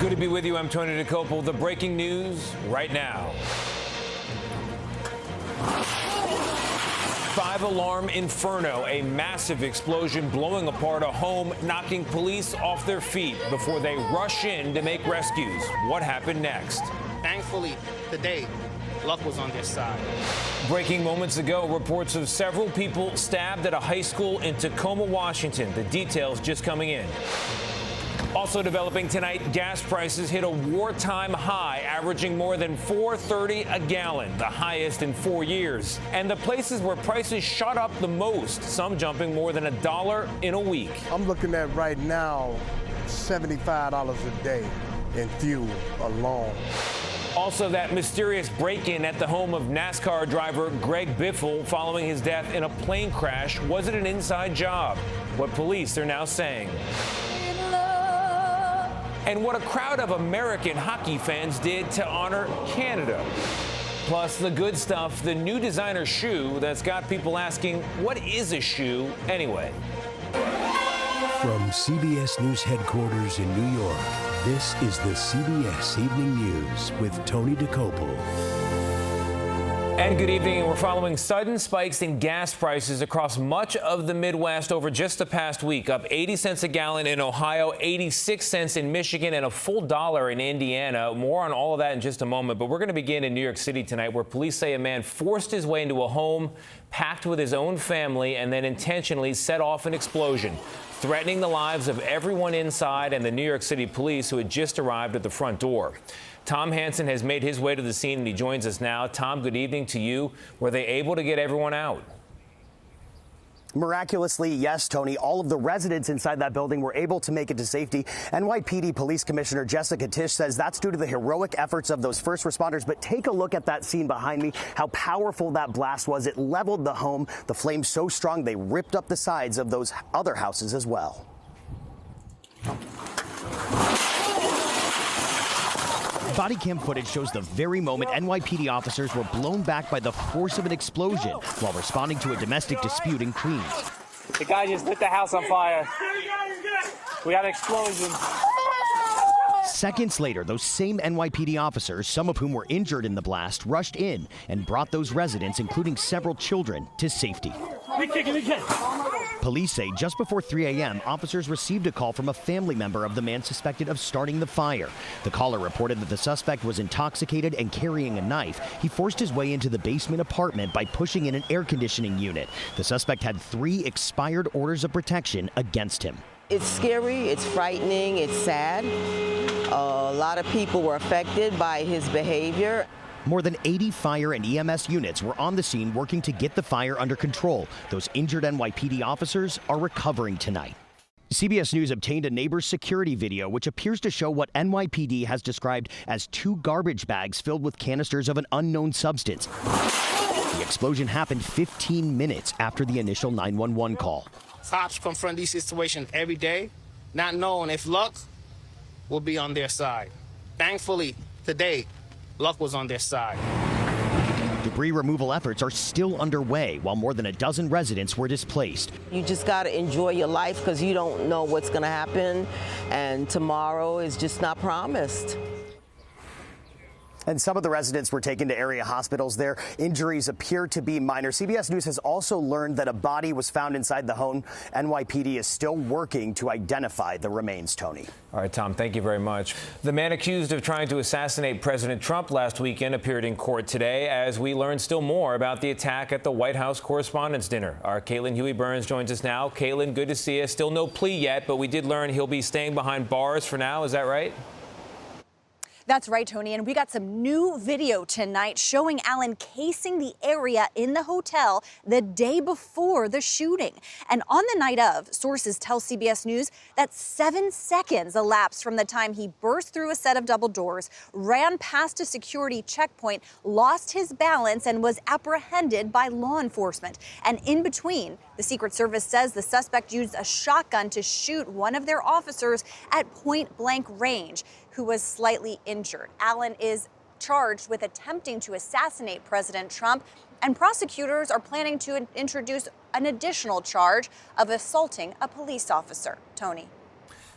Good to be with you. I'm Tony DeCopel. The breaking news right now. 5-alarm inferno, a massive explosion blowing apart a home, knocking police off their feet before they rush in to make rescues. What happened next? Thankfully, today, luck was on their side. Breaking moments ago, reports of several people stabbed at a high school in Tacoma, Washington. The details just coming in. Also developing tonight, gas prices hit a wartime high, averaging more than $4.30 a gallon, the highest in 4 years. And the places where prices shot up the most, some jumping more than $1 in a week. I'm looking at right now $75 a day in fuel alone. Also, that mysterious break-in at the home of NASCAR driver Greg Biffle following his death in a plane crash. Was it an inside job? What police are now saying. And what a crowd of American hockey fans did to honor Canada. Plus the good stuff, the new designer shoe that's got people asking, what is a shoe anyway? From CBS News headquarters in New York, this is the CBS Evening News with Tony DeCopel. And good evening. We're following sudden spikes in gas prices across much of the Midwest over just the past week, up 80 cents a gallon in Ohio, 86 cents in Michigan, and a full $1 in Indiana. More on all of that in just a moment. But we're going to begin in New York City tonight, where police say a man forced his way into a home packed with his own family and then intentionally set off an explosion, threatening the lives of everyone inside and the New York City police who had just arrived at the front door. Tom Hansen has made his way to the scene, and he joins us now. Tom, good evening to you. Were they able to get everyone out? Miraculously, yes, Tony. All of the residents inside that building were able to make it to safety. NYPD Police Commissioner Jessica Tisch says that's due to the heroic efforts of those first responders. But take a look at that scene behind me, how powerful that blast was. It leveled the home. The flames so strong they ripped up the sides of those other houses as well. Body cam footage shows the very moment NYPD officers were blown back by the force of an explosion while responding to a domestic dispute in Queens. The guy just lit the house on fire. We had an explosion. Seconds later, those same NYPD officers, some of whom were injured in the blast, rushed in and brought those residents, including several children, to safety. Police say just before 3 a.m., officers received a call from a family member of the man suspected of starting the fire. The caller reported that the suspect was intoxicated and carrying a knife. He forced his way into the basement apartment by pushing in an air conditioning unit. The suspect had 3 expired orders of protection against him. It's scary, it's frightening, it's sad. A lot of people were affected by his behavior. More than 80 fire and EMS units were on the scene working to get the fire under control. Those injured NYPD officers are recovering tonight. CBS News obtained a neighbor's security video, which appears to show what NYPD has described as 2 garbage bags filled with canisters of an unknown substance. The explosion happened 15 minutes after the initial 911 call. Cops confront these situations every day, not knowing if luck will be on their side. Thankfully, today, luck was on their side. Debris removal efforts are still underway while more than a dozen residents were displaced. You just got to enjoy your life because you don't know what's going to happen, and tomorrow is just not promised. And some of the residents were taken to area hospitals. Their injuries appear to be minor. CBS News has also learned that a body was found inside the home. NYPD is still working to identify the remains, Tony. All right, Tom, thank you very much. The man accused of trying to assassinate President Trump last weekend appeared in court today as we learn still more about the attack at the White House Correspondents' Dinner. Our Caitlin Huey-Burns joins us now. Caitlin, good to see you. Still no plea yet, but we did learn he'll be staying behind bars for now. Is that right? That's right, Tony, and we got some new video tonight showing Allen casing the area in the hotel the day before the shooting. And on the night of, sources tell CBS News that 7 seconds elapsed from the time he burst through a set of double doors, ran past a security checkpoint, lost his balance, and was apprehended by law enforcement. And in between, the Secret Service says the suspect used a shotgun to shoot one of their officers at point-blank range, who was slightly injured. Allen is charged with attempting to assassinate President Trump, and prosecutors are planning to introduce an additional charge of assaulting a police officer. Tony.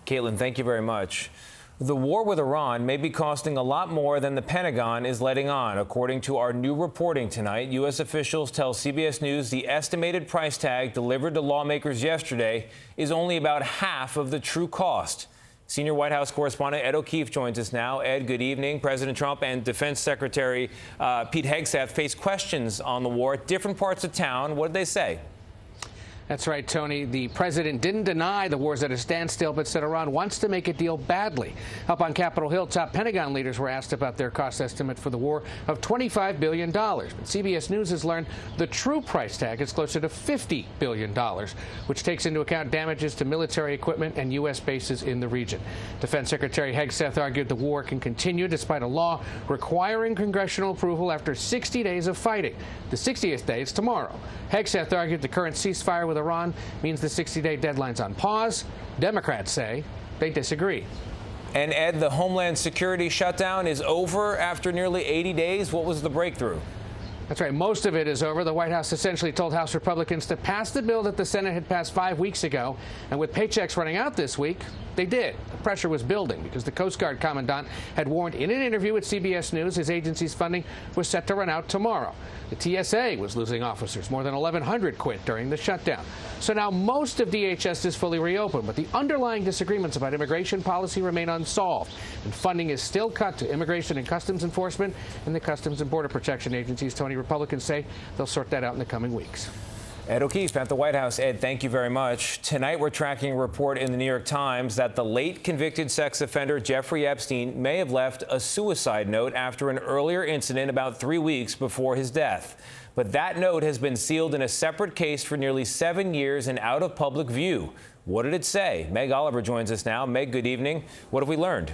Caitlin, thank you very much. The war with Iran may be costing a lot more than the Pentagon is letting on. According to our new reporting tonight, U.S. officials tell CBS News the estimated price tag delivered to lawmakers yesterday is only about half of the true cost. Senior White House correspondent Ed O'Keefe joins us now. Ed, good evening. President Trump and Defense Secretary Pete Hegseth face questions on the war at different parts of town. What did they say? That's right, Tony. The president didn't deny the war's at a standstill, but said Iran wants to make a deal badly. Up on Capitol Hill, top Pentagon leaders were asked about their cost estimate for the war of $25 billion. But CBS News has learned the true price tag is closer to $50 billion, which takes into account damages to military equipment and U.S. bases in the region. Defense Secretary Hegseth argued the war can continue despite a law requiring congressional approval after 60 days of fighting. The 60th day is tomorrow. Hegseth argued the current ceasefire with Iran means the 60-day deadline's on pause. Democrats say they disagree. And Ed, the Homeland Security shutdown is over after nearly 80 days. What was the breakthrough? That's right. Most of it is over. The White House essentially told House Republicans to pass the bill that the Senate had passed 5 weeks ago. And with paychecks running out this week, they did. The pressure was building because the Coast Guard commandant had warned in an interview with CBS News his agency's funding was set to run out tomorrow. The TSA was losing officers. More than 1,100 quit during the shutdown. So now most of DHS is fully reopened, but the underlying disagreements about immigration policy remain unsolved. And funding is still cut to Immigration and Customs Enforcement and the Customs and Border Protection agencies. Tony, Republicans say they'll sort that out in the coming weeks. Ed O'Keefe at the White House. Ed, thank you very much. Tonight, we're tracking a report in the New York Times that the late convicted sex offender Jeffrey Epstein may have left a suicide note after an earlier incident about 3 weeks before his death. But that note has been sealed in a separate case for nearly 7 years and out of public view. What did it say? Meg Oliver joins us now. Meg, good evening. What have we learned?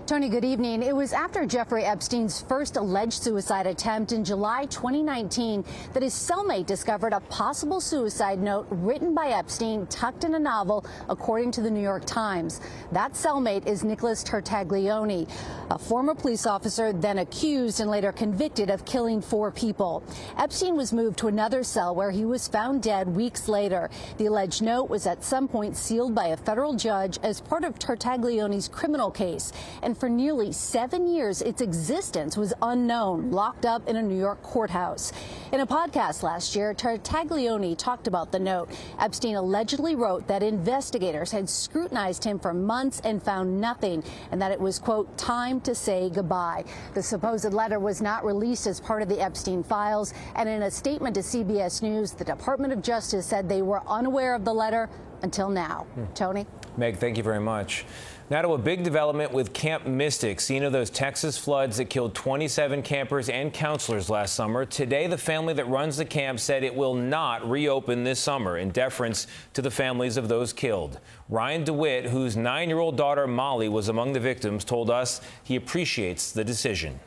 Tony, good evening. It was after Jeffrey Epstein's first alleged suicide attempt in July 2019 that his cellmate discovered a possible suicide note written by Epstein tucked in a novel, according to the New York Times. That cellmate is Nicholas Tartaglione, a former police officer then accused and later convicted of killing 4 people. Epstein was moved to another cell where he was found dead weeks later. The alleged note was at some point sealed by a federal judge as part of Tartaglione's criminal case. And for nearly 7 years, its existence was unknown, locked up in a New York courthouse. In a podcast last year, Tartaglione talked about the note. Epstein allegedly wrote that investigators had scrutinized him for months and found nothing, and that it was, quote, time to say goodbye. The supposed letter was not released as part of the Epstein files, and in a statement to CBS News, the Department of Justice said they were unaware of the letter until now. Tony? Meg, thank you very much. Now to a big development with Camp Mystic, scene of those Texas floods that killed 27 campers and counselors last summer. Today, the family that runs the camp said it will not reopen this summer in deference to the families of those killed. Ryan DeWitt, whose 9-year-old daughter Molly was among the victims, told us he appreciates the decision.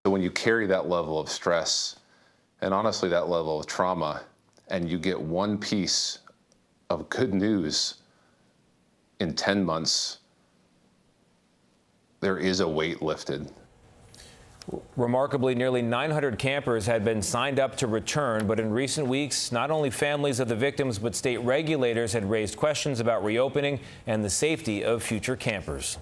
When you carry that level of stress and honestly that level of trauma, and you get one piece of good news in 10 months, there is a weight lifted. Remarkably, nearly 900 campers had been signed up to return, but in recent weeks, not only families of the victims, but state regulators had raised questions about reopening and the safety of future campers.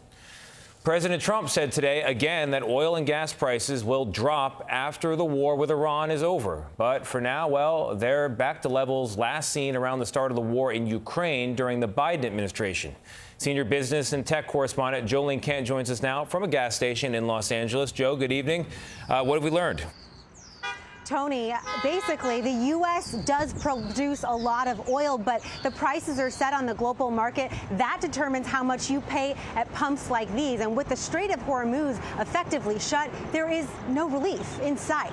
President Trump said today again that oil and gas prices will drop after the war with Iran is over. But for now, well, they're back to levels last seen around the start of the war in Ukraine during the Biden administration. Senior business and tech correspondent Jolene Kent joins us now from a gas station in Los Angeles. Joe, good evening. What have we learned? Tony, basically, the U.S. does produce a lot of oil, but the prices are set on the global market. That determines how much you pay at pumps like these. And with the Strait of Hormuz effectively shut, there is no relief in sight.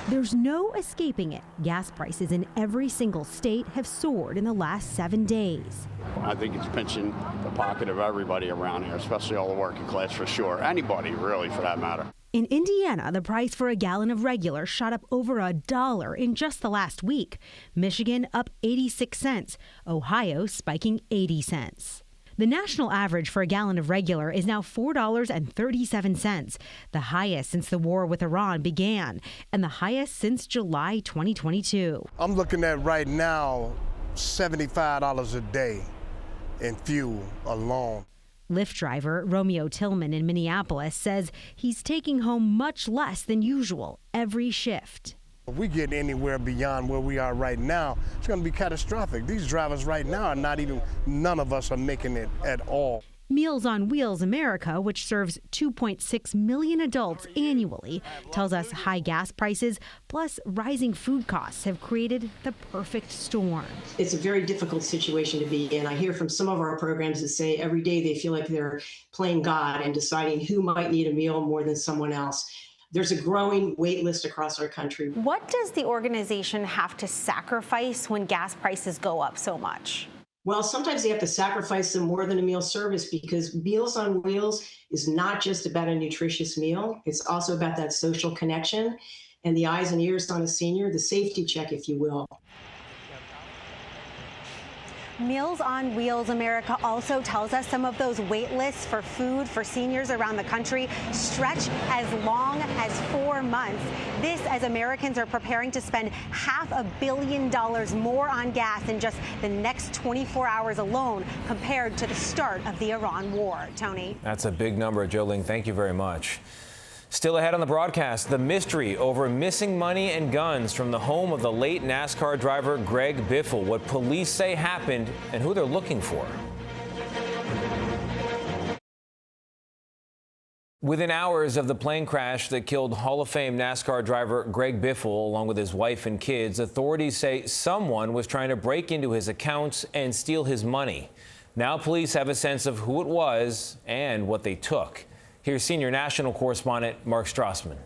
There's no escaping it. Gas prices in every single state have soared in the last 7 days. I think it's pinching the pocket of everybody around here, especially all the working class for sure. Anybody, really, for that matter. In Indiana, the price for a gallon of regular shot up over $1 in just the last week. Michigan up 86 cents. Ohio spiking 80 cents. The national average for a gallon of regular is now $4.37, the highest since the war with Iran began, and the highest since July 2022. I'm looking at right now $75 a day in fuel alone. Lyft driver Romeo Tillman in Minneapolis says he's taking home much less than usual every shift. If we get anywhere beyond where we are right now, it's going to be catastrophic. These drivers right now are none of us are making it at all. Meals on Wheels America, which serves 2.6 million adults annually, tells us high gas prices plus rising food costs have created the perfect storm. It's a very difficult situation to be in. I hear from some of our programs that say every day they feel like they're playing God and deciding who might need a meal more than someone else. There's a growing wait list across our country. What does the organization have to sacrifice when gas prices go up so much? Well, sometimes they have to sacrifice some more than a meal service because Meals on Wheels is not just about a nutritious meal. It's also about that social connection and the eyes and ears on a senior, the safety check, if you will. Meals on Wheels America also tells us some of those wait lists for food for seniors around the country stretch as long as 4 months. This as Americans are preparing to spend $500 million more on gas in just the next 24 hours alone compared to the start of the Iran war. Tony. That's a big number, Jo Ling. Thank you very much. Still ahead on the broadcast, the mystery over missing money and guns from the home of the late NASCAR driver Greg Biffle, what police say happened and who they're looking for. Within hours of the plane crash that killed Hall of Fame NASCAR driver Greg Biffle, along with his wife and kids, authorities say someone was trying to break into his accounts and steal his money. Now police have a sense of who it was and what they took. Here's senior national correspondent Mark Strassman.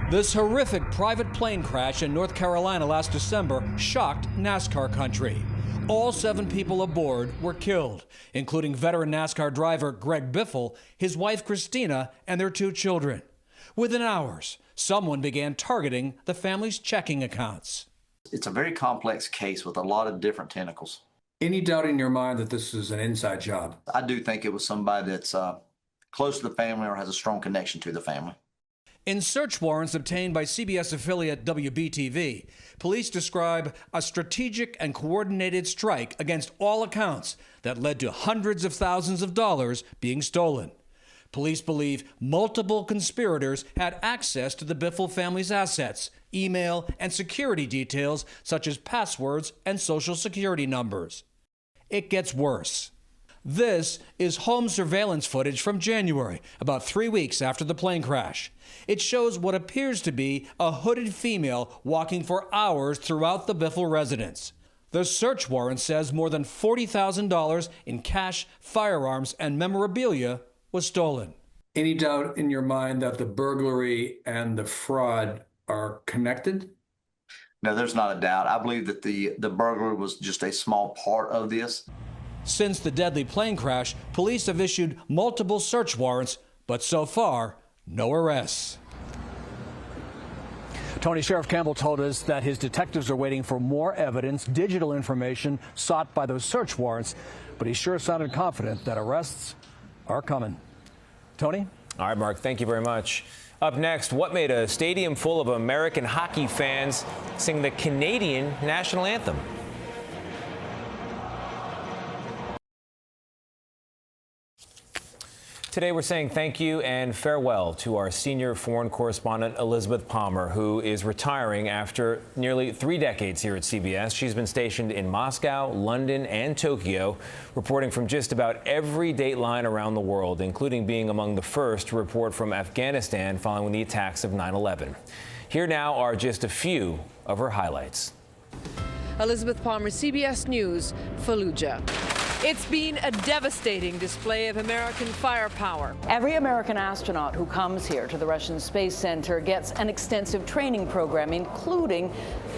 This horrific private plane crash in North Carolina last December shocked NASCAR country. All 7 people aboard were killed, including veteran NASCAR driver Greg Biffle, his wife Christina, and their 2 children. Within hours, someone began targeting the family's checking accounts. It's a very complex case with a lot of different tentacles. Any doubt in your mind that this is an inside job? I do think it was somebody that's close to the family or has a strong connection to the family. In search warrants obtained by CBS affiliate WBTV, police describe a strategic and coordinated strike against all accounts that led to hundreds of thousands of dollars being stolen. Police believe multiple conspirators had access to the Biffle family's assets, email, and security details such as passwords and social security numbers. It gets worse. This is home surveillance footage from January, about 3 weeks after the plane crash. It shows what appears to be a hooded female walking for hours throughout the Biffle residence. The search warrant says more than $40,000 in cash, firearms, and memorabilia was stolen. Any doubt in your mind that the burglary and the fraud are connected? No, there's not a doubt. I believe that the burglary was just a small part of this. Since the deadly plane crash, police have issued multiple search warrants, but so far, no arrests. Tony, Sheriff Campbell told us that his detectives are waiting for more evidence, digital information sought by those search warrants, but he sure sounded confident that arrests are coming. Tony? All right, Mark, thank you very much. Up next, what made a stadium full of American hockey fans sing the Canadian national anthem? Today, we're saying thank you and farewell to our senior foreign correspondent, Elizabeth Palmer, who is retiring after nearly 3 decades here at CBS. She's been stationed in Moscow, London, and Tokyo, reporting from just about every dateline around the world, including being among the first to report from Afghanistan following the attacks of 9/11. Here now are just a few of her highlights. Elizabeth Palmer, CBS News, Fallujah. It's been a devastating display of American firepower. Every American astronaut who comes here to the Russian Space Center gets an extensive training program, including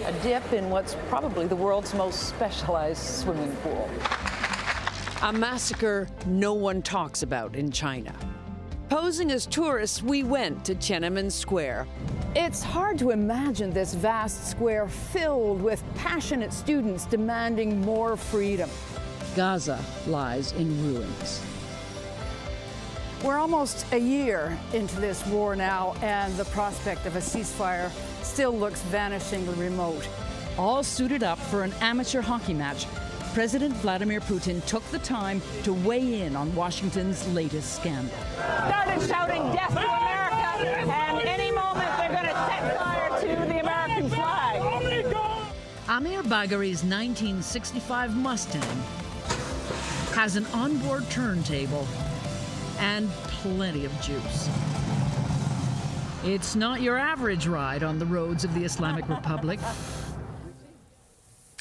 a dip in what's probably the world's most specialized swimming pool. A massacre no one talks about in China. Posing as tourists, we went to Tiananmen Square. It's hard to imagine this vast square filled with passionate students demanding more freedom. Gaza lies in ruins. We're almost a year into this war now, and the prospect of a ceasefire still looks vanishingly remote. All suited up for an amateur hockey match President Vladimir Putin took the time to weigh in on Washington's latest scandal. Started shouting death to America, and any moment they're going to set fire to the American flag. Amir Bagheri's 1965 Mustang has an onboard turntable and plenty of juice. It's not your average ride on the roads of the Islamic Republic.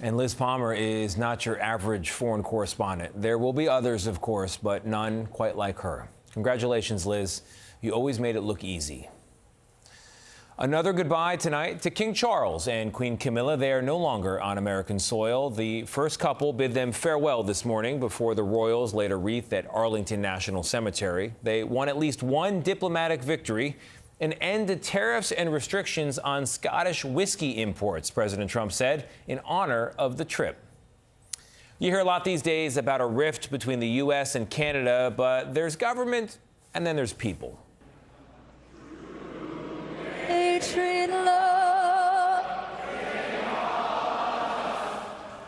And Liz Palmer is not your average foreign correspondent. There will be others, of course, but none quite like her. Congratulations, Liz. You always made it look easy. Another goodbye tonight to King Charles and Queen Camilla. They are no longer on American soil. The first couple bid them farewell this morning before the royals laid a wreath at Arlington National Cemetery. They won at least one diplomatic victory: an end to tariffs and restrictions on Scottish whiskey imports, President Trump said, in honor of the trip. You hear a lot these days about a rift between the U.S. and Canada, but there's government and then there's people.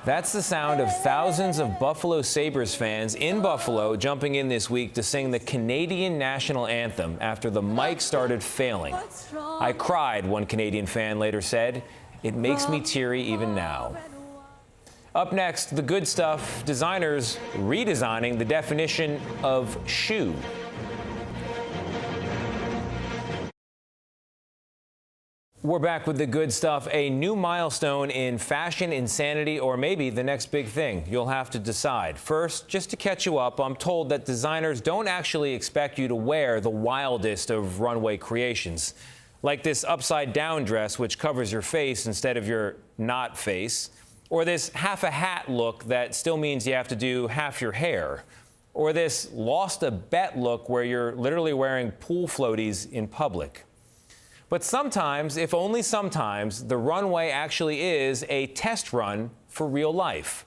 That's the sound of thousands of Buffalo Sabres fans in Buffalo jumping in this week to sing the Canadian national anthem after the mic started failing. I cried, one Canadian fan later said. It makes me teary even now. Up next, the good stuff, designers redesigning the definition of shoe. We're back with the good stuff. A new milestone in fashion insanity, or maybe the next big thing. You'll have to decide. First, just to catch you up, I'm told that designers don't actually expect you to wear the wildest of runway creations, like this upside-down dress, which covers your face instead of your not face, or this half-a-hat look that still means you have to do half your hair, or this lost-a-bet look where you're literally wearing pool floaties in public. But sometimes, if only sometimes, the runway actually is a test run for real life.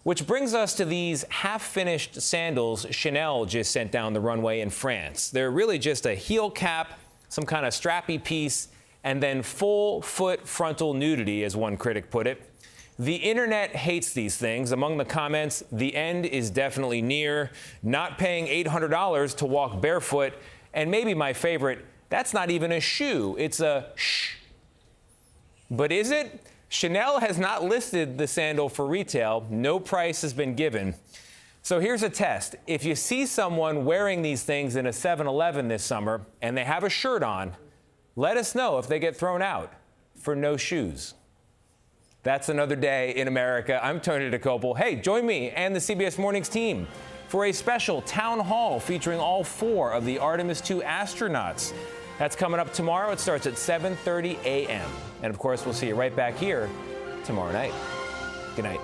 Which brings us to these half-finished sandals Chanel just sent down the runway in France. They're really just a heel cap, some kind of strappy piece, and then full foot frontal nudity, as one critic put it. The internet hates these things. Among the comments, the end is definitely near, not paying $800 to walk barefoot, and maybe my favorite, that's not even a shoe, it's a shh. But is it? Chanel has not listed the sandal for retail. No price has been given. So here's a test. If you see someone wearing these things in a 7-Eleven this summer and they have a shirt on, let us know if they get thrown out for no shoes. That's another day in America. I'm Tony DeCopel. Hey, join me and the CBS Mornings team for a special town hall featuring all 4 of the Artemis II astronauts. That's coming up tomorrow. It starts at 7:30 a.m. And of course, we'll see you right back here tomorrow night. Good night.